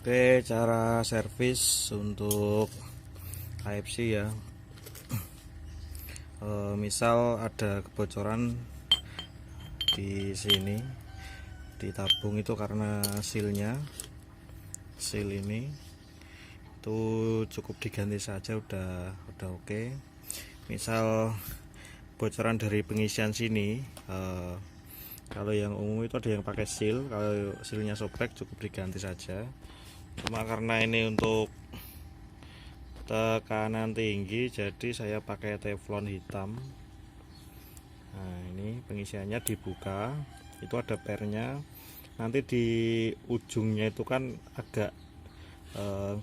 Oke, cara servis untuk KFC ya. Misal ada kebocoran di sini, di tabung itu karena seal ini itu cukup diganti saja, udah oke. Misal bocoran dari pengisian sini, kalau yang umum itu ada yang pakai seal, kalau sealnya sobek cukup diganti saja. Cuma karena ini untuk tekanan tinggi, jadi saya pakai teflon hitam. Nah, ini pengisiannya dibuka, itu ada pernya. Nanti di ujungnya itu kan agak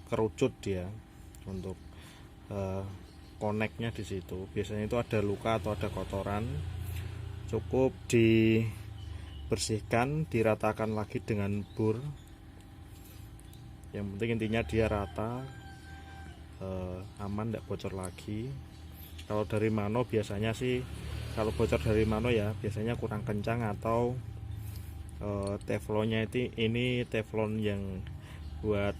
kerucut dia untuk koneknya di situ. Biasanya itu ada luka atau ada kotoran, cukup dibersihkan, diratakan lagi dengan bur. Yang penting intinya dia rata, aman, tidak bocor lagi. Kalau dari mano biasanya sih, kalau bocor dari mano ya biasanya kurang kencang, atau teflonnya ini teflon yang buat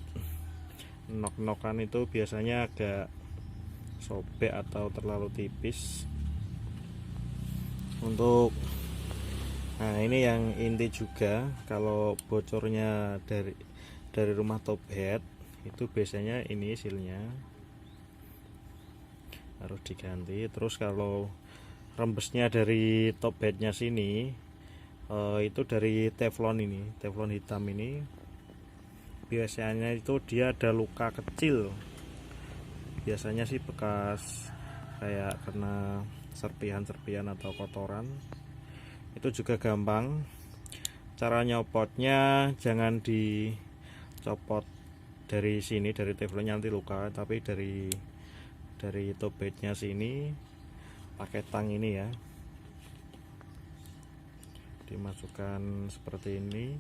nok-nokan itu biasanya agak sobek atau terlalu tipis. Nah, ini yang inti juga, kalau bocornya dari rumah top head itu biasanya ini sealnya harus diganti. Terus kalau rembesnya dari top headnya sini, itu dari teflon hitam ini biasanya itu dia ada luka kecil, biasanya sih bekas kayak kena serpihan atau kotoran. Itu juga gampang cara nyopotnya, jangan dicopot dari sini, dari teflonnya nanti luka, tapi dari top headnya sini pakai tang ini ya, dimasukkan seperti ini,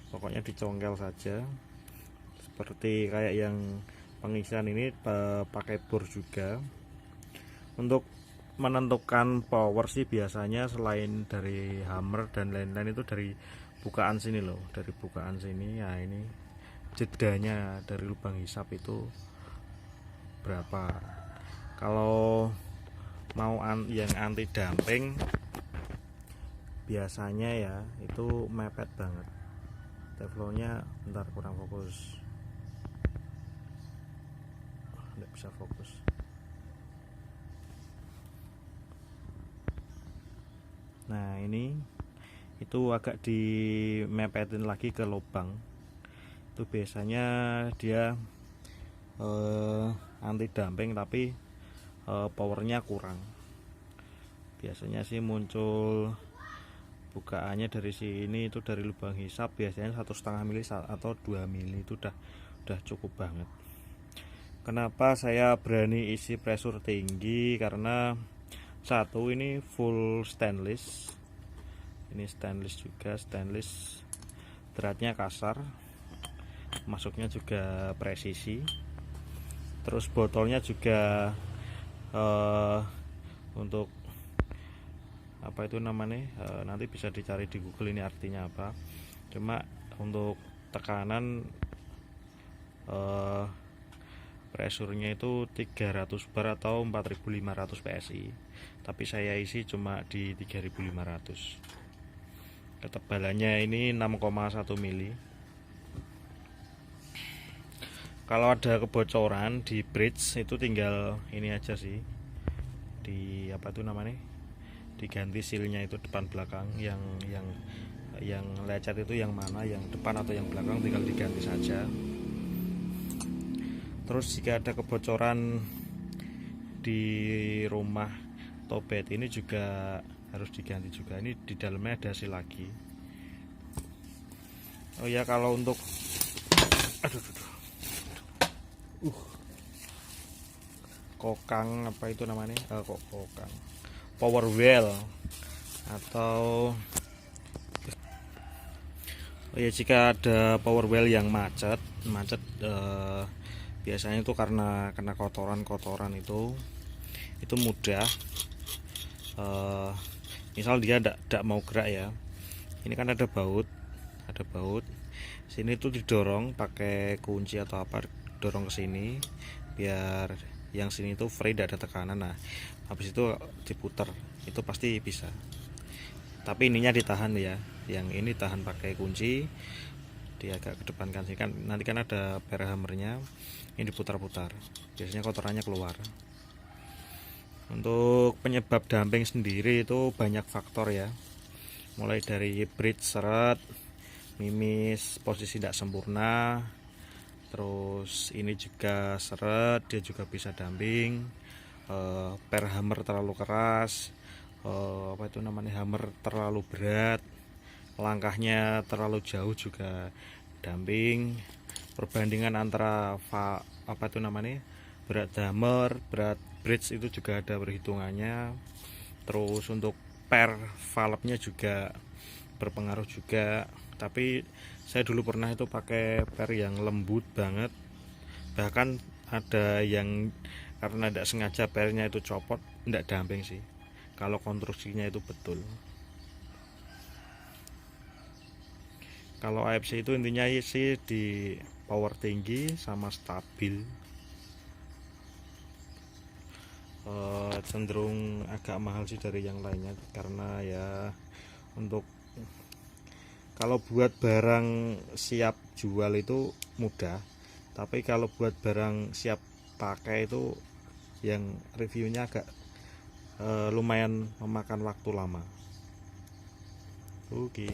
pokoknya dicongkel saja seperti kayak yang pengisian ini, pakai bor juga. Untuk menentukan power sih biasanya selain dari hammer dan lain-lain itu dari bukaan sini loh, dari bukaan sini ya. Ini jedanya dari lubang hisap itu berapa. Kalau mau yang anti damping biasanya ya itu mepet banget teflonnya. Bentar, kurang fokus, nggak bisa fokus. Nah, ini itu agak dimepetin lagi ke lubang, itu biasanya dia anti damping tapi powernya kurang. Biasanya sih muncul bukaannya dari sini itu dari lubang hisap, biasanya 1,5 mili atau 2 mili itu udah cukup banget. Kenapa saya berani isi pressure tinggi? Karena satu, ini full stainless, ini stainless juga, stainless beratnya kasar, masuknya juga presisi. Terus botolnya juga untuk apa itu namanya, nanti bisa dicari di Google ini artinya apa. Cuma untuk tekanan pressure-nya itu 300 bar atau 4500 PSI, tapi saya isi cuma di 3500. Ketebalannya ini 6,1 mili. Kalau ada kebocoran di bridge itu tinggal ini aja sih, di apa itu namanya, diganti sealnya itu depan belakang, yang lecet itu yang mana, yang depan atau yang belakang, tinggal diganti saja. Terus jika ada kebocoran di rumah top head ini juga harus diganti juga. Ini di dalamnya ada seal lagi. Oh ya, kalau untuk kokang apa itu namanya, kokang power well atau jika ada power well yang macet, biasanya itu karena kena kotoran itu mudah, misal dia tidak mau gerak ya, ini kan ada baut. ada baut. Sini tuh didorong pakai kunci atau apa, dorong ke sini biar yang sini tuh free, tidak ada tekanan. Nah habis itu diputar, itu pasti bisa. Tapi ininya ditahan ya, yang ini tahan pakai kunci, dia agak kedepankan sini kan, nanti kan ada per hammernya, ini diputar-putar, biasanya kotorannya keluar. Untuk penyebab damping sendiri itu banyak faktor ya, mulai dari bridge seret, mimis, posisi tidak sempurna, terus ini juga seret, dia juga bisa damping, per hammer terlalu keras, apa itu namanya, hammer terlalu berat, langkahnya terlalu jauh juga damping. Perbandingan antara apa itu namanya, berat hammer, berat bridge itu juga ada perhitungannya. Terus untuk per valve-nya juga berpengaruh juga. Tapi saya dulu pernah itu pakai per yang lembut banget, bahkan ada yang karena tidak sengaja pernya itu copot, tidak damping sih kalau konstruksinya itu betul. Kalau AFC itu intinya sih di power tinggi sama stabil. Cenderung agak mahal sih dari yang lainnya, karena ya untuk kalau buat barang siap jual itu mudah, tapi kalau buat barang siap pakai itu yang reviewnya agak lumayan memakan waktu lama. Oke.